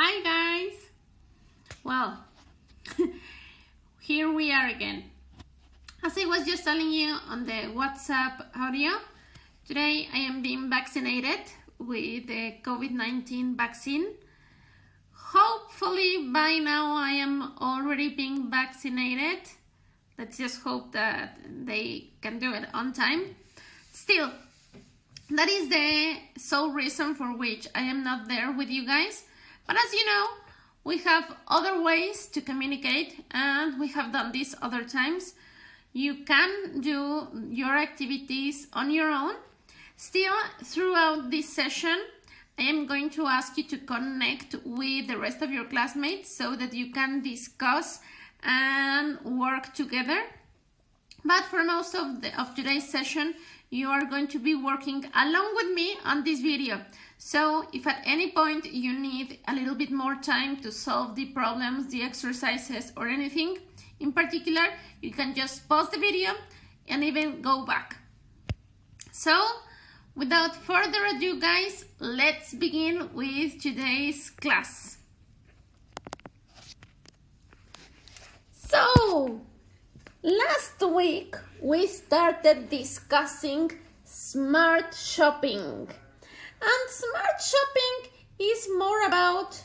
Hi guys! Well, here we are again. As I was just telling you on the WhatsApp audio, today I am being vaccinated with the COVID-19 vaccine. Hopefully by now I am already being vaccinated. Let's just hope that they can do it on time. Still, that is the sole reason for which I am not there with you guys. But as you know, we have other ways to communicate, and we have done this other times. You can do your activities on your own. Still, throughout this session, I am going to ask you to connect with the rest of your classmates so that you can discuss and work together. But for most of today's session, you are going to be working along with me on this video. So if at any point you need a little bit more time to solve the problems, the exercises, or anything in particular, you can just pause the video and even go back. So without further ado, guys, let's begin with today's class. So last week we started discussing smart shopping. And smart shopping is more about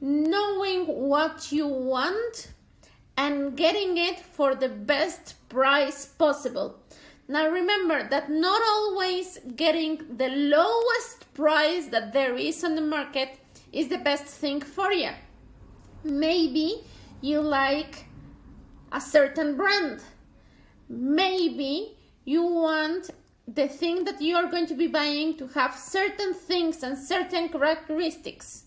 knowing what you want and getting it for the best price possible. Now remember that not always getting the lowest price that there is on the market is the best thing for you. Maybe you like a certain brand. Maybe you want the thing that you are going to be buying to have certain things and certain characteristics.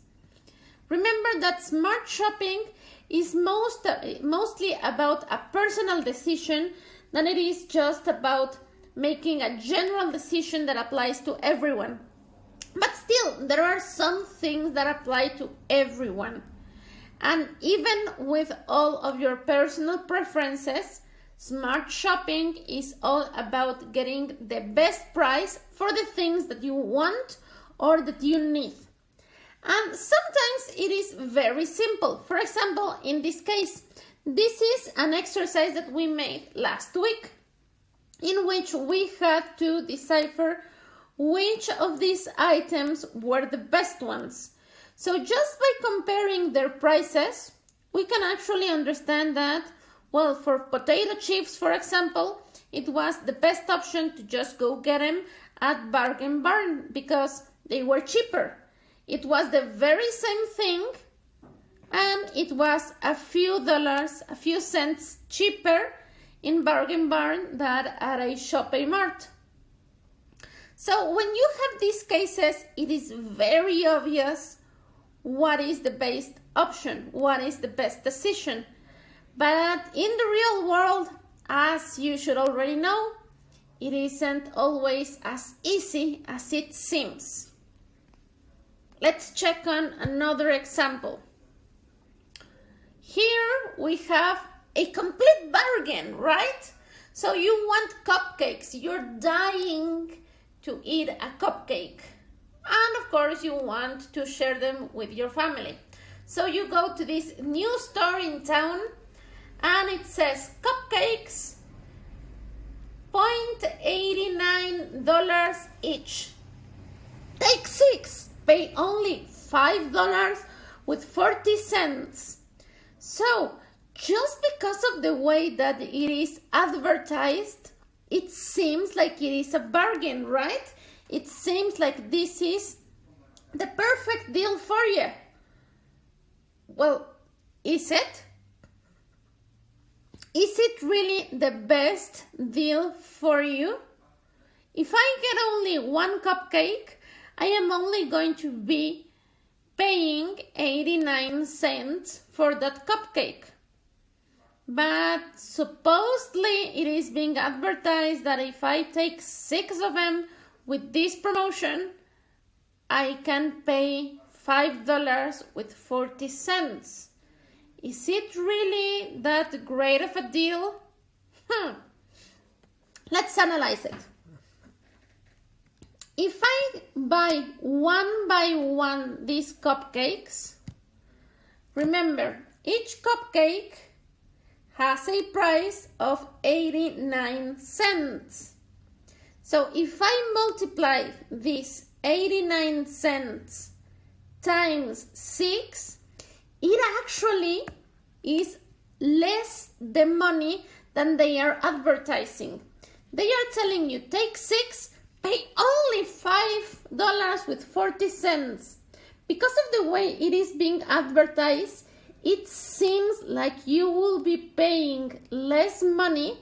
Remember that smart shopping is mostly about a personal decision than it is just about making a general decision that applies to everyone. But still, there are some things that apply to everyone. And even with all of your personal preferences, smart shopping is all about getting the best price for the things that you want or that you need. And sometimes it is very simple. For example, in this case, this is an exercise that we made last week in which we had to decipher which of these items were the best ones. So just by comparing their prices, we can actually understand that, well, for potato chips, for example, it was the best option to just go get them at Bargain Barn because they were cheaper. It was the very same thing, and it was a few dollars, a few cents cheaper in Bargain Barn than at a shopping mart. So when you have these cases, it is very obvious what is the best option, what is the best decision. But in the real world, as you should already know, it isn't always as easy as it seems. Let's check on another example. Here we have a complete bargain, right? So you want cupcakes, you're dying to eat a cupcake. And of course you want to share them with your family. So you go to this new store in town and it says cupcakes, $0.89 each. Take 6, pay only $5.40. So just because of the way that it is advertised, it seems like it is a bargain, right? It seems like this is the perfect deal for you. Well, is it? Is it really the best deal for you? If I get only one cupcake, I am only going to be paying 89 cents for that cupcake. But supposedly it is being advertised that if I take 6 of them with this promotion, I can pay $5.40. Is it really that great of a deal? Let's analyze it. If I buy one by one these cupcakes, Remember, each cupcake has a price of 89 cents. So if I multiply this 89 cents times 6, it actually is less the money than they are advertising. They are telling you, take 6, pay only $5.40. Because of the way it is being advertised, it seems like you will be paying less money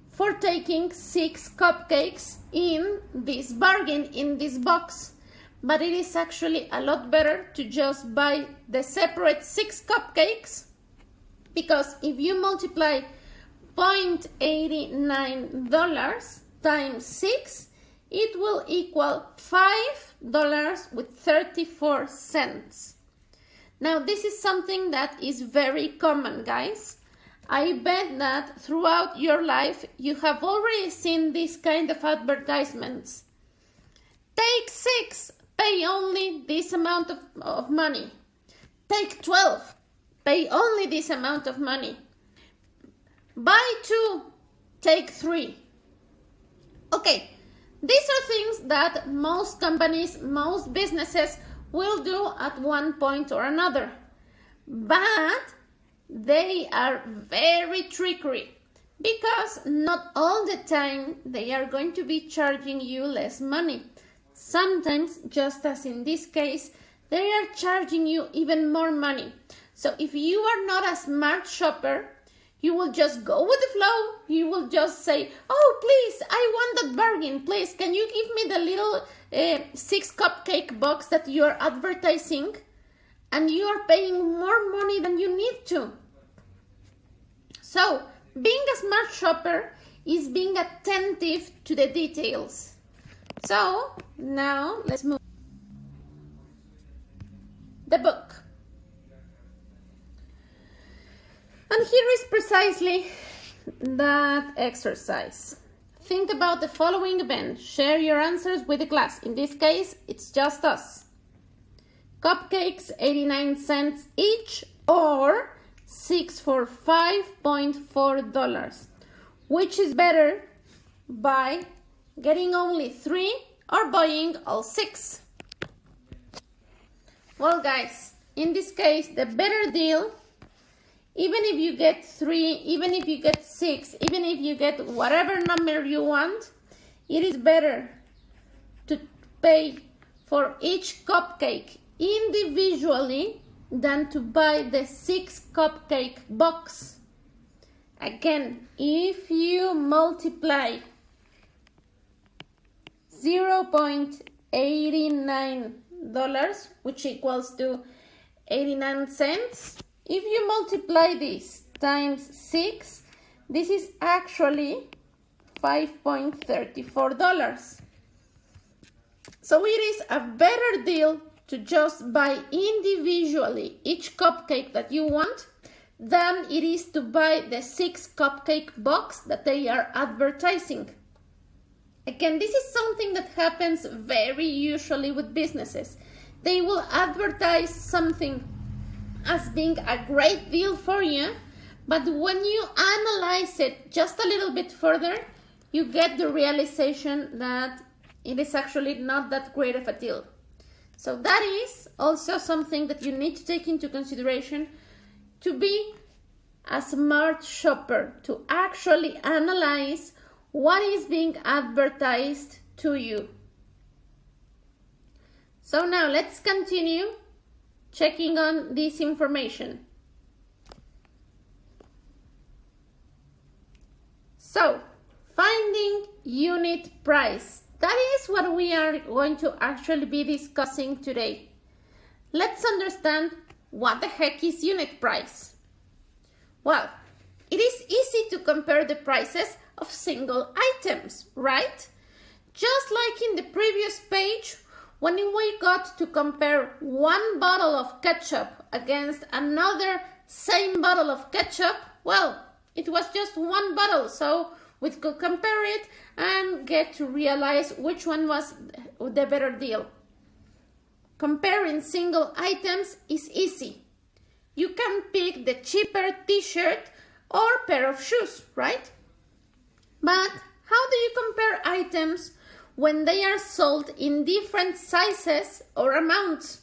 for taking 6 cupcakes in this bargain, in this box. But it is actually a lot better to just buy the separate 6 cupcakes, because if you multiply $0.89 times 6, it will equal $5.34. Now, this is something that is very common, guys. I bet that throughout your life, you have already seen this kind of advertisements. Take 6, pay only this amount of money. Take 12, pay only this amount of money. Buy 2, take 3. Okay, these are things that most companies, most businesses will do at one point or another. But they are very trickery, because not all the time they are going to be charging you less money. Sometimes, just as in this case, they are charging you even more money. So if you are not a smart shopper, you will just go with the flow. You will just say, oh, please, I want that bargain. Please, can you give me the little 6 cupcake box that you are advertising? And you are paying more money than you need to. So, being a smart shopper is being attentive to the details. So, now let's move. The book. And here is precisely that exercise. Think about the following event. Share your answers with the class. In this case, it's just us. Cupcakes, 89 cents each, or 6 for $5.4. Which is better, by getting only 3 or buying all 6? Well, guys, in this case, the better deal, even if you get 3, even if you get 6, even if you get whatever number you want, it is better to pay for each cupcake individually than to buy the 6 cupcake box. Again, if you multiply $0.89, which equals to 89 cents, if you multiply this times 6, this is actually $5.34. So it is a better deal to just buy individually each cupcake that you want than it is to buy the 6 cupcake box that they are advertising. Again, this is something that happens very usually with businesses. They will advertise something as being a great deal for you, but when you analyze it just a little bit further, you get the realization that it is actually not that great of a deal. So that is also something that you need to take into consideration to be a smart shopper, to actually analyze what is being advertised to you. So now let's continue checking on this information. So, finding unit price. That is what we are going to actually be discussing today. Let's understand what the heck is unit price. Well, it is easy to compare the prices of single items, right? Just like in the previous page, when we got to compare one bottle of ketchup against another same bottle of ketchup, well, it was just one bottle, so we could compare it and get to realize which one was the better deal. Comparing single items is easy. you can pick the cheaper t-shirt or pair of shoes, right? But how do you compare items when they are sold in different sizes or amounts?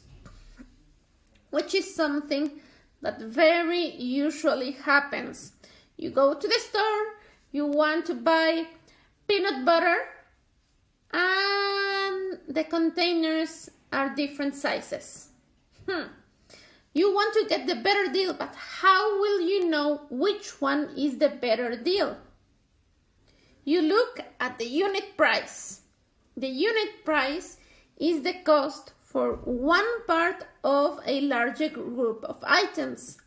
Which is something that very usually happens. You go to the store, you want to buy peanut butter, and the containers are different sizes. You want to get the better deal, but how will you know which one is the better deal? You look at the unit price. The unit price is the cost for one part of a larger group of items.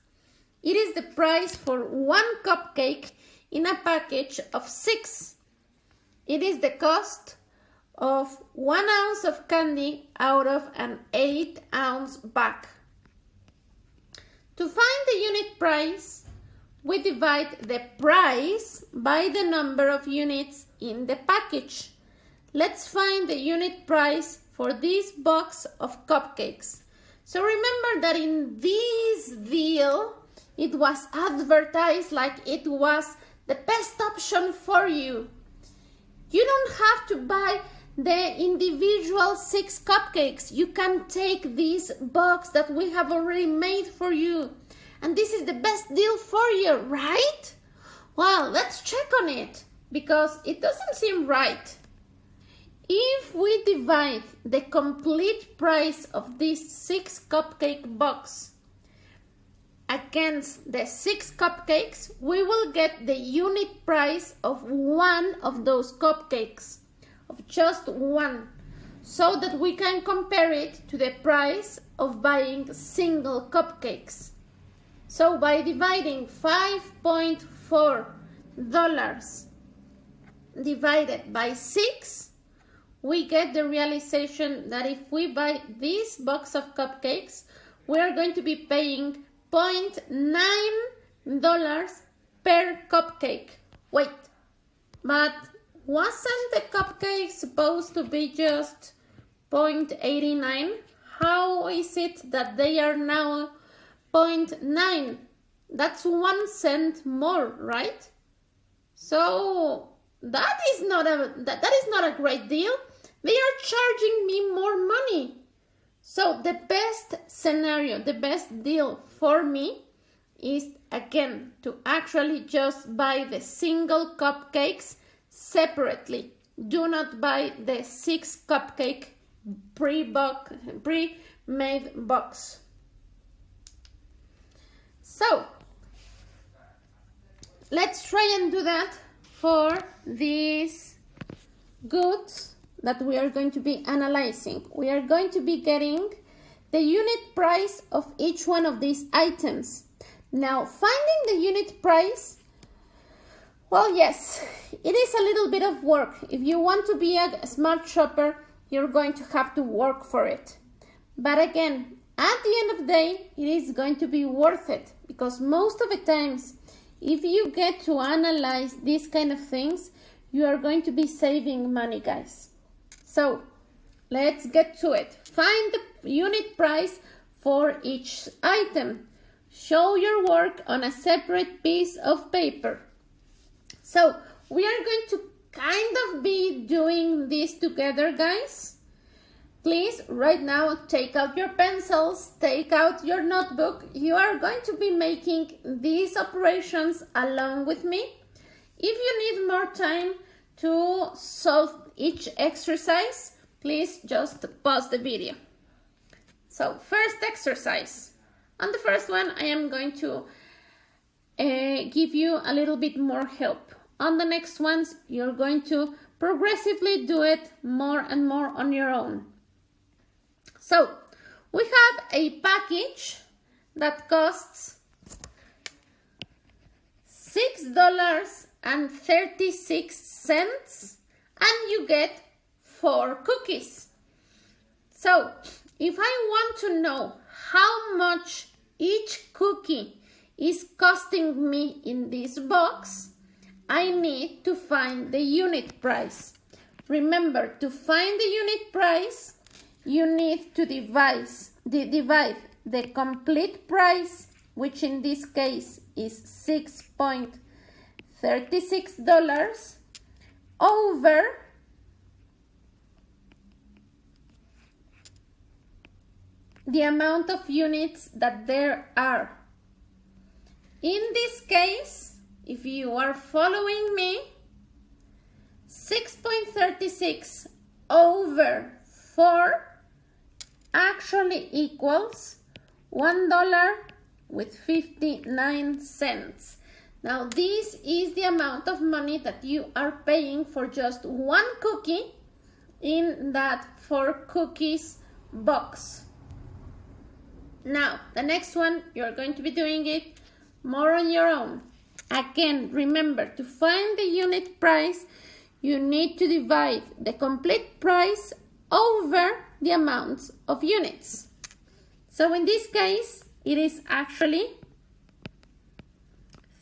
It is the price for one cupcake in a package of 6. It is the cost of 1 ounce of candy out of an 8-ounce bag. To find the unit price, we divide the price by the number of units in the package. Let's find the unit price for this box of cupcakes. So remember that in this deal, it was advertised like it was the best option for you. You don't have to buy the individual 6 cupcakes. You can take this box that we have already made for you. And this is the best deal for you, right? Well, let's check on it because it doesn't seem right. If we divide the complete price of this 6 cupcake box against the 6 cupcakes, we will get the unit price of one of those cupcakes, of just one, so that we can compare it to the price of buying single cupcakes. So by dividing $5.4 divided by 6, we get the realization that if we buy this box of cupcakes, we are going to be paying $0.9 per cupcake. Wait, but wasn't the cupcake supposed to be just $0.89? How is it that they are now $0.9? That's 1 cent more, right? So that is not a great deal. They are charging me more money. So the best scenario, the best deal for me is, again, to actually just buy the single cupcakes separately. Do not buy the 6 cupcake pre-made box. So let's try and do that for these goods that we are going to be analyzing. We are going to be getting the unit price of each one of these items. Now, finding the unit price, well, yes, it is a little bit of work. If you want to be a smart shopper, you're going to have to work for it. But again, at the end of the day, it is going to be worth it, because most of the times, if you get to analyze these kind of things, you are going to be saving money, guys. So let's get to it. Find the unit price for each item. Show your work on a separate piece of paper. So we are going to kind of be doing this together, guys. Please, right now, take out your pencils, take out your notebook. You are going to be making these operations along with me. If you need more time to solve each exercise, please just pause the video. So, first exercise. On the first one, I am going to give you a little bit more help. On the next ones, you're going to progressively do it more and more on your own. So, we have a package that costs $6.36, and you get 4 cookies. So, if I want to know how much each cookie is costing me in this box, I need to find the unit price. Remember, to find the unit price, you need to divide the complete price which in this case is $6.36, over the amount of units that there are. In this case, if you are following me, 6.36 over 4 actually equals $1.59. Now this is the amount of money that you are paying for just one cookie in that 4 cookies box. Now the next one, you're going to be doing it more on your own. Again, remember, to find the unit price, you need to divide the complete price over the amounts of units. So in this case, it is actually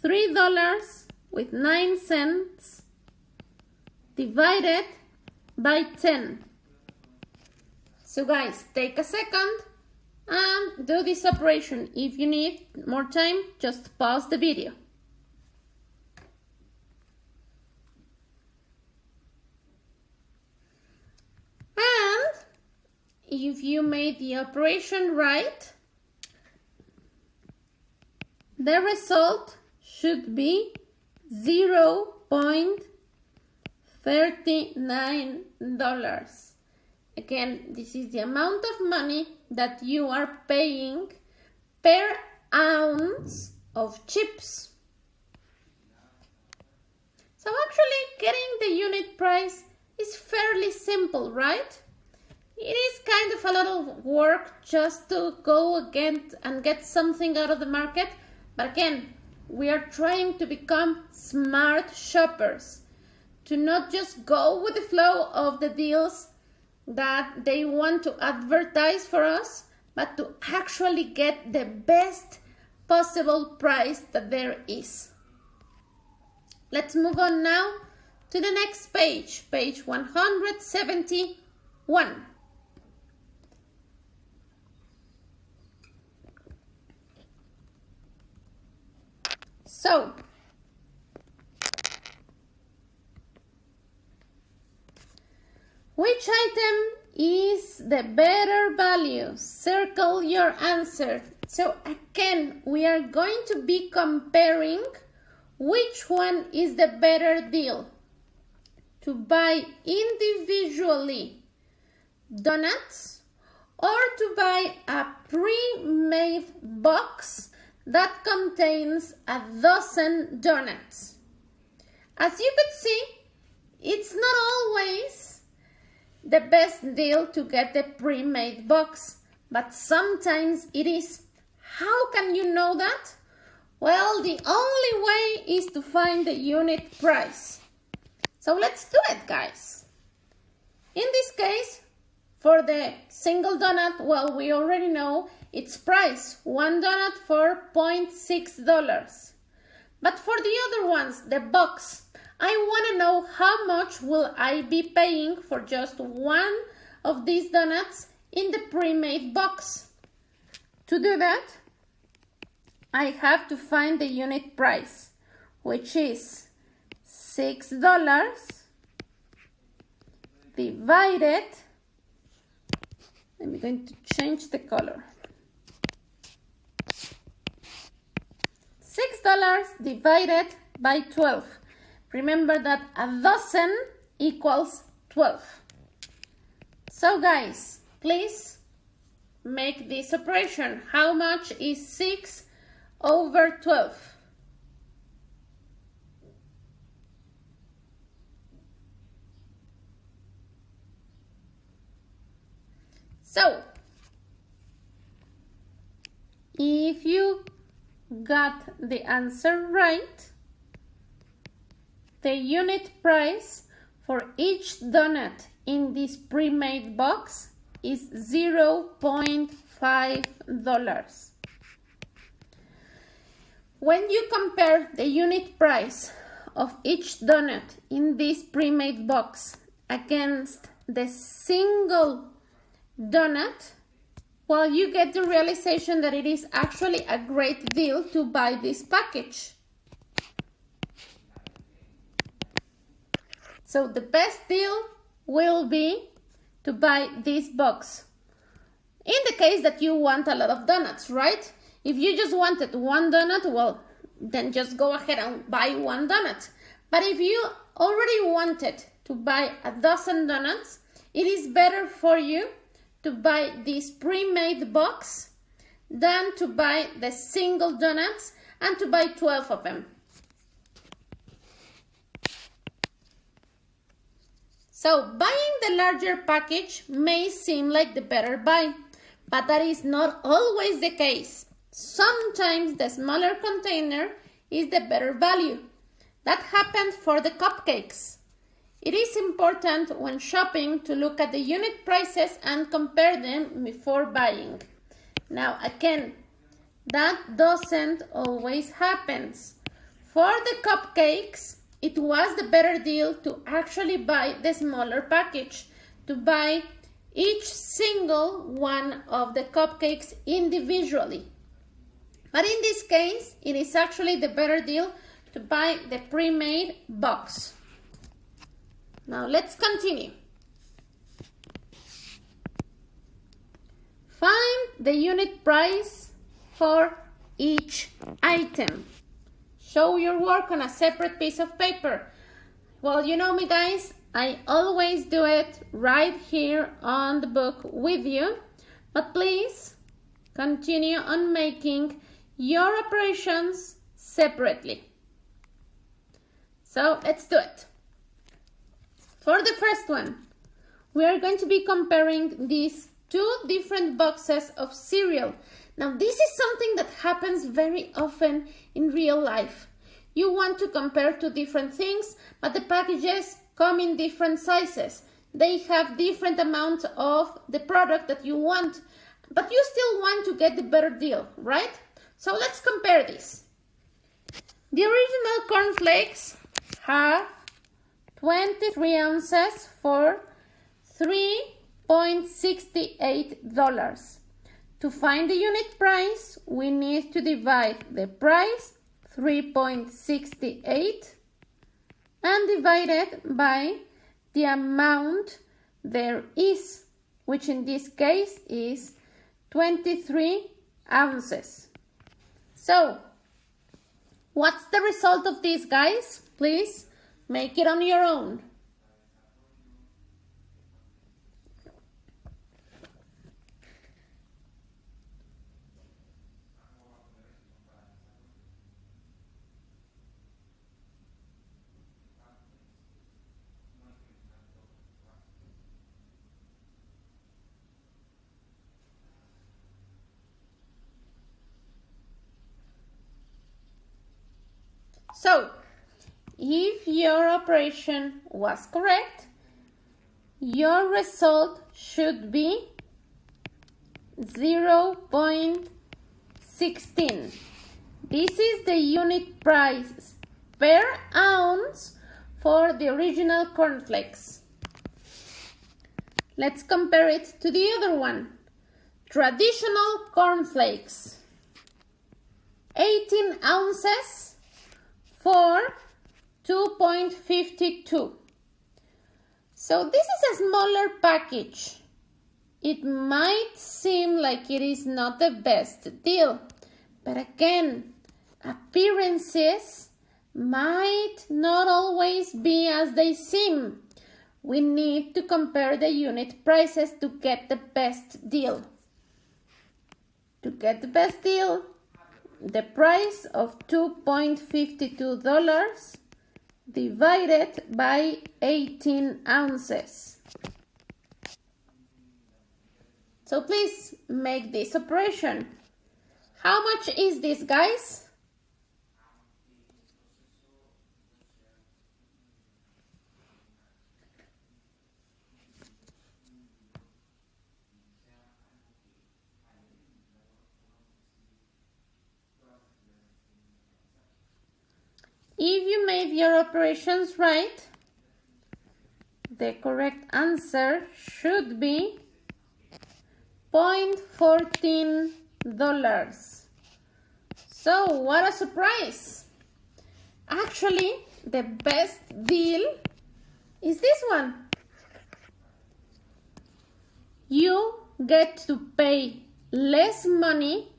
$3.09 divided by 10. So guys, take a second and do this operation. If you need more time, just pause the video. And if you made the operation right, the result should be $0.39. Again, this is the amount of money that you are paying per ounce of chips. So actually getting the unit price is fairly simple, right? It is kind of a lot of work just to go again and get something out of the market. But again, we are trying to become smart shoppers, to not just go with the flow of the deals that they want to advertise for us, but to actually get the best possible price that there is. Let's move on now to the next page, page 171. So, which item is the better value? Circle your answer. So again, we are going to be comparing which one is the better deal. To buy individually donuts or to buy a pre-made box that contains a dozen donuts. As you could see, it's not always the best deal to get the pre-made box, but sometimes it is. How can you know that? Well, the only way is to find the unit price. So let's do it, guys. In this case, for the single donut, well, we already know its price, one donut for $0.6. But for the other ones, the box, I want to know how much will I be paying for just one of these donuts in the pre-made box. To do that, I have to find the unit price, which is $6 divided, I'm going to change the color, $6 divided by 12. Remember that a dozen equals 12. So guys, please make this operation. How much is 6 over 12? So, if you got the answer right, the unit price for each donut in this pre-made box is $0.5. When you compare the unit price of each donut in this pre-made box against the single donut, well, you get the realization that it is actually a great deal to buy this package. So the best deal will be to buy this box. In the case that you want a lot of donuts, right? If you just wanted one donut, well, then just go ahead and buy one donut. But if you already wanted to buy a dozen donuts, it is better for you to buy this pre-made box than to buy the single donuts and to buy 12 of them. So buying the larger package may seem like the better buy, but that is not always the case. Sometimes the smaller container is the better value. That happened for the cupcakes. It is important when shopping to look at the unit prices and compare them before buying. Now again, that doesn't always happen. For the cupcakes, it was the better deal to actually buy the smaller package, to buy each single one of the cupcakes individually. But in this case, it is actually the better deal to buy the pre-made box. Now let's continue. Find the unit price for each item. Show your work on a separate piece of paper. Well, you know me, guys, I always do it right here on the book with you, but please continue on making your operations separately. So let's do it. For the first one, we are going to be comparing these two different boxes of cereal. Now, this is something that happens very often in real life. You want to compare two different things, but the packages come in different sizes. They have different amounts of the product that you want, but you still want to get the better deal, right? So let's compare this. The original cornflakes have 23 ounces for $3.68. To find the unit price, we need to divide the price, 3.68, and divide it by the amount there is, which in this case is 23 ounces. So, what's the result of this, guys? Please make it on your own. So, if your operation was correct, your result should be 0.16. This is the unit price per ounce for the original cornflakes. Let's compare it to the other one. Traditional cornflakes. 18 ounces for $2.52. So this is a smaller package. It might seem like it is not the best deal, but again, appearances might not always be as they seem. We need to compare the unit prices to get the best deal. To get the best deal, the price of $2.52 divided by 18 ounces. So please make this operation. How much is this, guys? If you made your operations right, the correct answer should be $0.14. So, what a surprise! Actually, the best deal is this one. You get to pay less money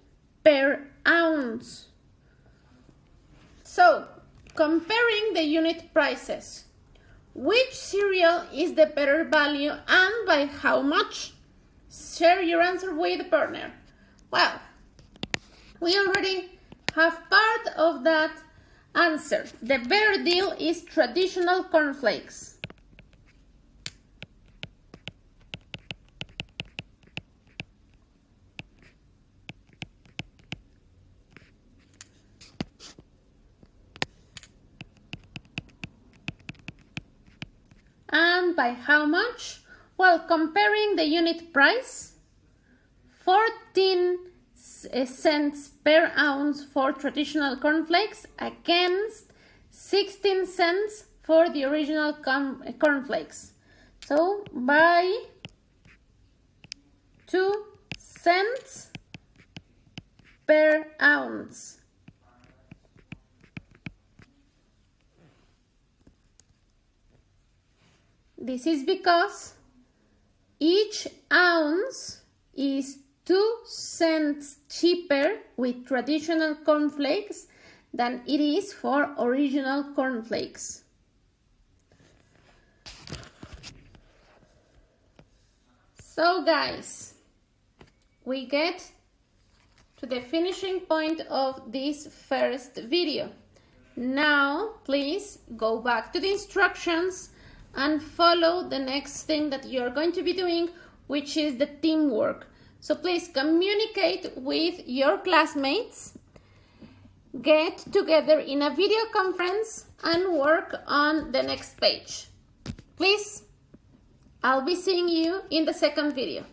per ounce. So, comparing the unit prices, which cereal is the better value and by how much? Share your answer with a partner. Well, we already have part of that answer. The better deal is traditional cornflakes. And by how much? Well, comparing the unit price, 14 cents per ounce for traditional cornflakes against 16 cents for the original cornflakes. So, by 2 cents per ounce. This is because each ounce is 2 cents cheaper with traditional cornflakes than it is for original cornflakes. So guys, we get to the finishing point of this first video. Now, please go back to the instructions and follow the next thing that you're going to be doing, which is the teamwork. So please communicate with your classmates, get together in a video conference and work on the next page. Please, I'll be seeing you in the second video.